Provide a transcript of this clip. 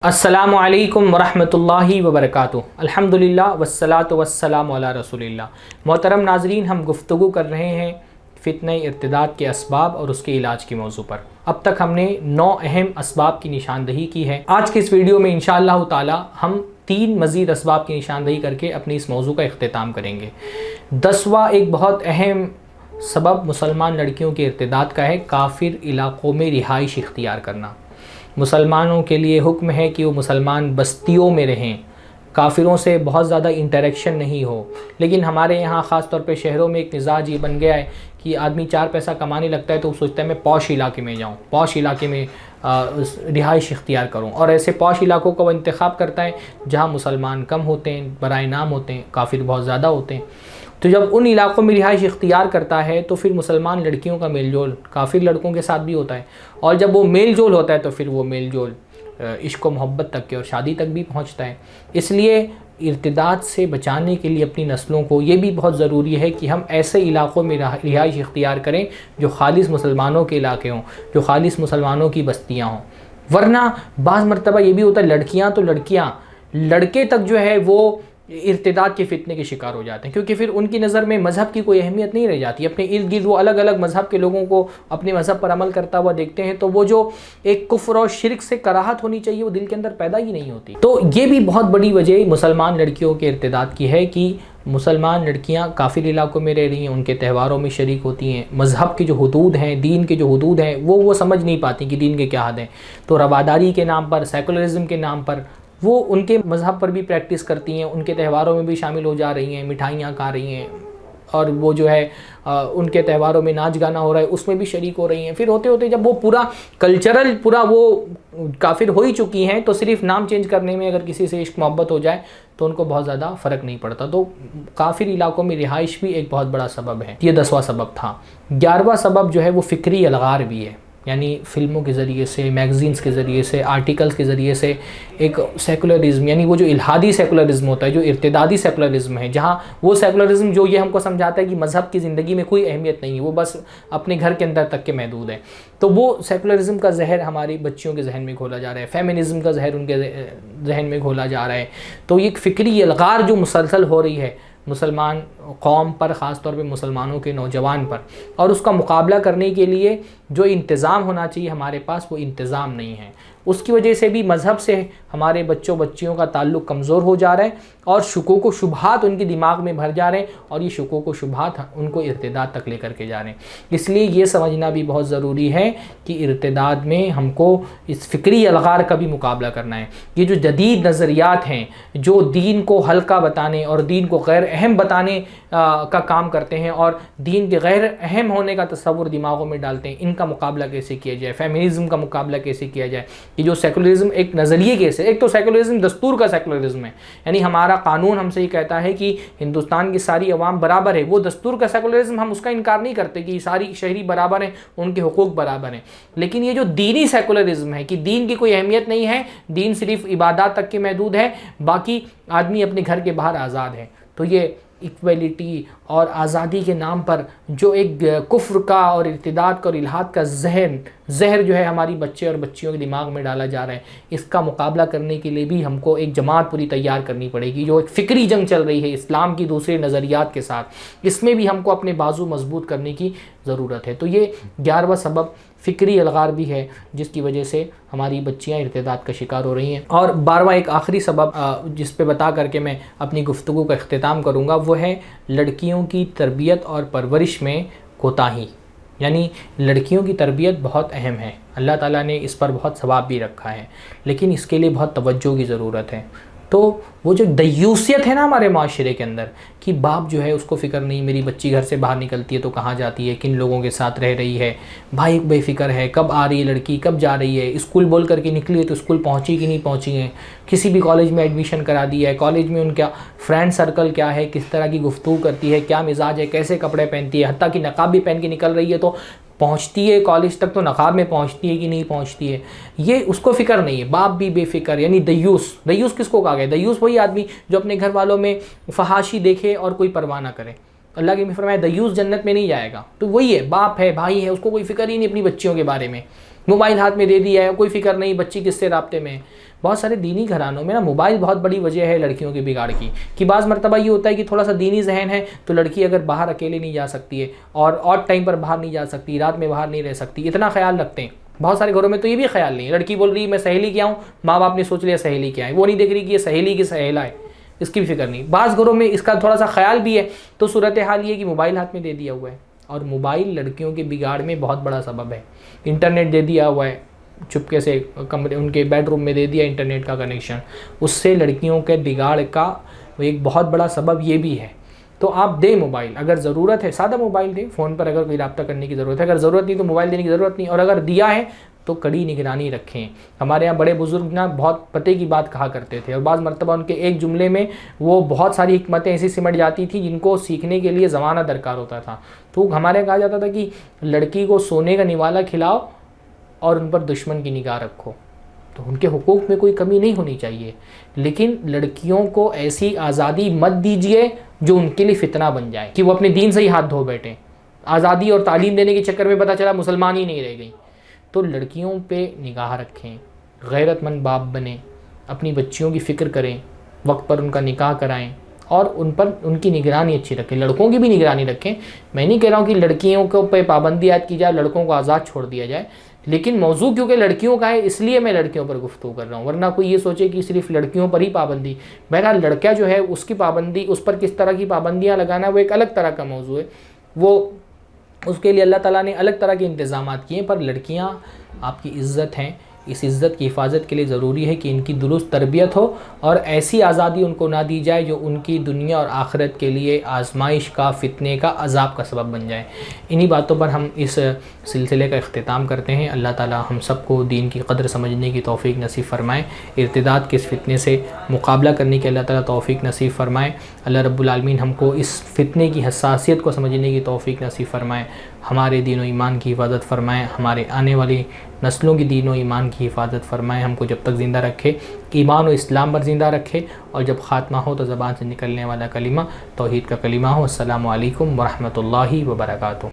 السلام علیکم ورحمۃ اللہ وبرکاتہ۔ الحمدللہ والصلاۃ والسلام علی رسول اللہ۔ محترم ناظرین، ہم گفتگو کر رہے ہیں فتنہ ارتداد کے اسباب اور اس کے علاج کے موضوع پر۔ اب تک ہم نے 9 اہم اسباب کی نشاندہی کی ہے۔ آج کے اس ویڈیو میں انشاءاللہ تعالی ہم 3 مزید اسباب کی نشاندہی کر کے اپنی اس موضوع کا اختتام کریں گے۔ 10واں ایک بہت اہم سبب مسلمان لڑکیوں کے ارتداد کا ہے، کافر علاقوں میں رہائش اختیار کرنا۔ مسلمانوں کے لیے حکم ہے کہ وہ مسلمان بستیوں میں رہیں، کافروں سے بہت زیادہ انٹریکشن نہیں ہو۔ لیکن ہمارے یہاں خاص طور پہ شہروں میں ایک مزاج یہ بن گیا ہے کہ آدمی 4 پیسہ کمانے لگتا ہے تو وہ سوچتا ہے میں پوش علاقے میں جاؤں، پوش علاقے میں رہائش اختیار کروں، اور ایسے پوش علاقوں کا وہ انتخاب کرتا ہے جہاں مسلمان کم ہوتے ہیں، برائے نام ہوتے ہیں، کافر بہت زیادہ ہوتے ہیں۔ تو جب ان علاقوں میں رہائش اختیار کرتا ہے تو پھر مسلمان لڑکیوں کا میل جول کافر لڑکوں کے ساتھ بھی ہوتا ہے، اور جب وہ میل جول ہوتا ہے تو پھر وہ میل جول عشق و محبت تک کے اور شادی تک بھی پہنچتا ہے۔ اس لیے ارتداد سے بچانے کے لیے اپنی نسلوں کو یہ بھی بہت ضروری ہے کہ ہم ایسے علاقوں میں رہائش اختیار کریں جو خالص مسلمانوں کے علاقے ہوں، جو خالص مسلمانوں کی بستیاں ہوں۔ ورنہ بعض مرتبہ یہ بھی ہوتا ہے لڑکیاں تو لڑکیاں، لڑکے تک جو ہے وہ ارتداد کے فتنے کے شکار ہو جاتے ہیں، کیونکہ پھر ان کی نظر میں مذہب کی کوئی اہمیت نہیں رہ جاتی۔ اپنے ارد گرد وہ الگ الگ مذہب کے لوگوں کو اپنے مذہب پر عمل کرتا ہوا دیکھتے ہیں تو وہ جو ایک کفر اور شرک سے کراہت ہونی چاہیے وہ دل کے اندر پیدا ہی نہیں ہوتی۔ تو یہ بھی بہت بڑی وجہ مسلمان لڑکیوں کے ارتداد کی ہے کہ مسلمان لڑکیاں کافر علاقوں میں رہ رہی ہیں، ان کے تہواروں میں شریک ہوتی ہیں، مذہب کے جو حدود ہیں، دین کے جو حدود ہیں وہ سمجھ نہیں پاتی کہ دین کے کیا حد ہیں، تو رواداری کے نام پر، سیکولرزم کے نام پر وہ ان کے مذہب پر بھی پریکٹس کرتی ہیں، ان کے تہواروں میں بھی شامل ہو جا رہی ہیں، مٹھائیاں کھا رہی ہیں، اور وہ جو ہے ان کے تہواروں میں ناچ گانا ہو رہا ہے اس میں بھی شریک ہو رہی ہیں۔ پھر ہوتے ہوتے جب وہ پورا کلچرل وہ کافر ہو ہی چکی ہیں تو صرف نام چینج کرنے میں اگر کسی سے عشق محبت ہو جائے تو ان کو بہت زیادہ فرق نہیں پڑتا۔ تو کافر علاقوں میں رہائش بھی ایک بہت بڑا سبب ہے۔ یہ 10واں سبب تھا۔ 11واں سبب جو ہے وہ فکری الغار بھی ہے، یعنی فلموں کے ذریعے سے، میگزینز کے ذریعے سے، آرٹیکلز کے ذریعے سے ایک سیکولرزم، یعنی وہ جو الہادی سیکولرزم ہوتا ہے، جو ارتدادی سیکولرزم ہے، جہاں وہ سیکولرزم جو یہ ہم کو سمجھاتا ہے کہ مذہب کی زندگی میں کوئی اہمیت نہیں ہے، وہ بس اپنے گھر کے اندر تک کے محدود ہے، تو وہ سیکولرزم کا زہر ہماری بچیوں کے ذہن میں گھولا جا رہا ہے، فیمنزم کا زہر ان کے ذہن میں گھولا جا رہا ہے۔ تو یہ فکری الغار جو مسلسل ہو رہی ہے مسلمان قوم پر، خاص طور پہ مسلمانوں کے نوجوان پر، اور اس کا مقابلہ کرنے کے لیے جو انتظام ہونا چاہیے ہمارے پاس وہ انتظام نہیں ہے، اس کی وجہ سے بھی مذہب سے ہمارے بچیوں کا تعلق کمزور ہو جا رہا ہے، اور شکوک و شبہات ان کے دماغ میں بھر جا رہے ہیں، اور یہ شکوک و شبہات ان کو ارتداد تک لے کر کے جا رہے ہیں۔ اس لیے یہ سمجھنا بھی بہت ضروری ہے کہ ارتداد میں ہم کو اس فکری الغار کا بھی مقابلہ کرنا ہے۔ یہ جو جدید نظریات ہیں جو دین کو ہلکا بتانے اور دین کو غیر اہم بتانے کا کام کرتے ہیں اور دین کے غیر اہم ہونے کا تصور دماغوں میں ڈالتے ہیں، ان کا مقابلہ کیسے کیا جائے، فیمنزم کا مقابلہ کیسے کیا جائے۔ یہ جو سیکولرزم ایک نظریے کیسے، ایک تو سیکولرزم دستور کا سیکولرزم ہے، یعنی ہمارا قانون ہم سے یہ کہتا ہے کہ ہندوستان کی ساری عوام برابر ہے، وہ دستور کا سیکولرزم ہم اس کا انکار نہیں کرتے کہ ساری شہری برابر ہیں، ان کے حقوق برابر ہیں۔ لیکن یہ جو دینی سیکولرزم ہے کہ دین کی کوئی اہمیت نہیں ہے، دین صرف عبادات تک کے محدود ہے، باقی آدمی اپنے گھر کے باہر آزاد ہے، تو یہ ایکویلٹی اور آزادی کے نام پر جو ایک کفر کا اور ارتداد کا اور الحاد کا زہر جو ہے ہماری بچے اور بچیوں کے دماغ میں ڈالا جا رہا ہے، اس کا مقابلہ کرنے کے لیے بھی ہم کو ایک جماعت پوری تیار کرنی پڑے گی، جو ایک فکری جنگ چل رہی ہے اسلام کی دوسرے نظریات کے ساتھ، اس میں بھی ہم کو اپنے بازو مضبوط کرنے کی ضرورت ہے۔ تو یہ 11واں سبب فکری الغار بھی ہے جس کی وجہ سے ہماری بچیاں ارتداد کا شکار ہو رہی ہیں۔ اور 12واں ایک آخری سبب جس پہ بتا کر کے میں اپنی گفتگو کا اختتام کروں گا وہ ہے لڑکیوں کی تربیت اور پرورش میں کوتاہی، یعنی لڑکیوں کی تربیت بہت اہم ہے، اللہ تعالیٰ نے اس پر بہت ثواب بھی رکھا ہے، لیکن اس کے لیے بہت توجہ کی ضرورت ہے۔ تو وہ جو دیوسیت ہے نا ہمارے معاشرے کے اندر کہ باپ جو ہے اس کو فکر نہیں، میری بچی گھر سے باہر نکلتی ہے تو کہاں جاتی ہے، کن لوگوں کے ساتھ رہ رہی ہے، بھائی بے فکر ہے، کب آ رہی ہے لڑکی، کب جا رہی ہے، اسکول بول کر کے نکلی ہے تو اسکول پہنچی کہ نہیں پہنچی ہے، کسی بھی کالج میں ایڈمیشن کرا دی ہے، کالج میں ان کا فرینڈ سرکل کیا ہے، کس طرح کی گفتگو کرتی ہے، کیا مزاج ہے، کیسے کپڑے پہنتی ہے، حتیٰ کہ نقاب بھی پہن کے نکل رہی ہے تو پہنچتی ہے کالج تک تو نقاب میں پہنچتی ہے کہ نہیں پہنچتی ہے، یہ اس کو فکر نہیں ہے، باپ بھی بے فکر، یعنی دیوس کس کو کہا گیا؟ دیوس وہی آدمی جو اپنے گھر والوں میں فحاشی دیکھے اور کوئی پرواہ نہ کرے۔ اللہ کے فرمایا دیوس جنت میں نہیں جائے گا، تو وہی ہے، باپ ہے، بھائی ہے، اس کو کوئی فکر ہی نہیں اپنی بچیوں کے بارے میں، موبائل ہاتھ میں دے دیا ہے، کوئی فکر نہیں بچی کس سے رابطے میں، بہت سارے دینی گھرانوں میں نا موبائل بہت بڑی وجہ ہے لڑکیوں کے بگاڑ کی، کہ بعض مرتبہ یہ ہوتا ہے کہ تھوڑا سا دینی ذہن ہے تو لڑکی اگر باہر اکیلے نہیں جا سکتی ہے اور آڈ ٹائم پر باہر نہیں جا سکتی، رات میں باہر نہیں رہ سکتی، اتنا خیال رکھتے ہیں۔ بہت سارے گھروں میں تو یہ بھی خیال نہیں ہے، لڑکی بول رہی ہے میں سہیلی کیا ہوں، ماں باپ نے سوچ لیا سہیلی کیا ہے، وہ نہیں دیکھ رہی کہ یہ سہیلی کی سہیلا ہے، اس کی بھی فکر نہیں۔ بعض گھروں میں اس کا تھوڑا سا خیال بھی ہے، تو صورتحال یہ کہ موبائل ہاتھ میں دے دیا ہوا ہے، اور موبائل لڑکیوں کے بگاڑ میں بہت بڑا سبب ہے۔ انٹرنیٹ دے دیا ہوا ہے، چپکے سے کمرے ان کے بیڈ روم میں دے دیا انٹرنیٹ کا کنیکشن، اس سے لڑکیوں کے بگاڑ کا ایک بہت بڑا سبب یہ بھی ہے۔ تو آپ دیں موبائل، اگر ضرورت ہے سادہ موبائل دیں، فون پر اگر کوئی رابطہ کرنے کی ضرورت ہے، اگر ضرورت نہیں تو موبائل دینے کی ضرورت نہیں، اور اگر دیا ہے تو کڑی نگرانی رکھیں۔ ہمارے یہاں بڑے بزرگ نا بہت پتے کی بات کہا کرتے تھے، اور بعض مرتبہ ان کے ایک جملے میں وہ بہت ساری حکمتیں ایسی سمٹ جاتی تھیں جن کو سیکھنے کے لیے زمانہ درکار ہوتا تھا۔ تو ہمارے یہاں کہا جاتا تھا کہ لڑکی کو سونے کا نوالا کھلاؤ اور ان پر دشمن کی نگاہ رکھو، تو ان کے حقوق میں کوئی کمی نہیں ہونی چاہیے، لیکن لڑکیوں کو ایسی آزادی مت دیجیے جو ان کے لیے فتنہ بن جائے کہ وہ اپنے دین سے ہی ہاتھ دھو بیٹھیں۔ آزادی اور تعلیم دینے کے چکر میں پتہ چلا مسلمان ہی نہیں رہ گئی۔ تو لڑکیوں پہ نگاہ رکھیں، غیرت مند باپ بنیں، اپنی بچیوں کی فکر کریں، وقت پر ان کا نکاح کرائیں، اور ان پر ان کی نگرانی اچھی رکھیں، لڑکوں کی بھی نگرانی رکھیں۔ میں نہیں کہہ رہا ہوں کہ لڑکیوں کو پہ پابندی عائد کی جائے، لڑکوں کو آزاد چھوڑ دیا جائے، لیکن موضوع کیونکہ لڑکیوں کا ہے اس لیے میں لڑکیوں پر گفتگو کر رہا ہوں، ورنہ کوئی یہ سوچے کہ صرف لڑکیوں پر ہی پابندی۔ بہرحال لڑکا جو ہے اس کی پابندی، اس پر کس طرح کی پابندیاں لگانا وہ ایک الگ طرح کا موضوع ہے، وہ اس کے لیے اللہ تعالیٰ نے الگ طرح کے انتظامات کیے ہیں۔ پر لڑکیاں آپ کی عزت ہیں، اس عزت کی حفاظت کے لیے ضروری ہے کہ ان کی درست تربیت ہو، اور ایسی آزادی ان کو نہ دی جائے جو ان کی دنیا اور آخرت کے لیے آزمائش کا، فتنے کا، عذاب کا سبب بن جائے۔ انہی باتوں پر ہم اس سلسلے کا اختتام کرتے ہیں۔ اللہ تعالیٰ ہم سب کو دین کی قدر سمجھنے کی توفیق نصیب فرمائے، ارتداد کے اس فتنے سے مقابلہ کرنے کی اللہ تعالیٰ توفیق نصیب فرمائے۔ اللہ رب العالمین ہم کو اس فتنے کی حساسیت کو سمجھنے کی توفیق نصیب فرمائے، ہمارے دین و ایمان کی حفاظت فرمائے، ہمارے آنے والی نسلوں کی دین و ایمان کی حفاظت فرمائے، ہم کو جب تک زندہ رکھے ایمان و اسلام پر زندہ رکھے، اور جب خاتمہ ہو تو زبان سے نکلنے والا کلمہ توحید کا کلمہ ہو۔ السلام علیکم ورحمۃ اللہ وبرکاتہ۔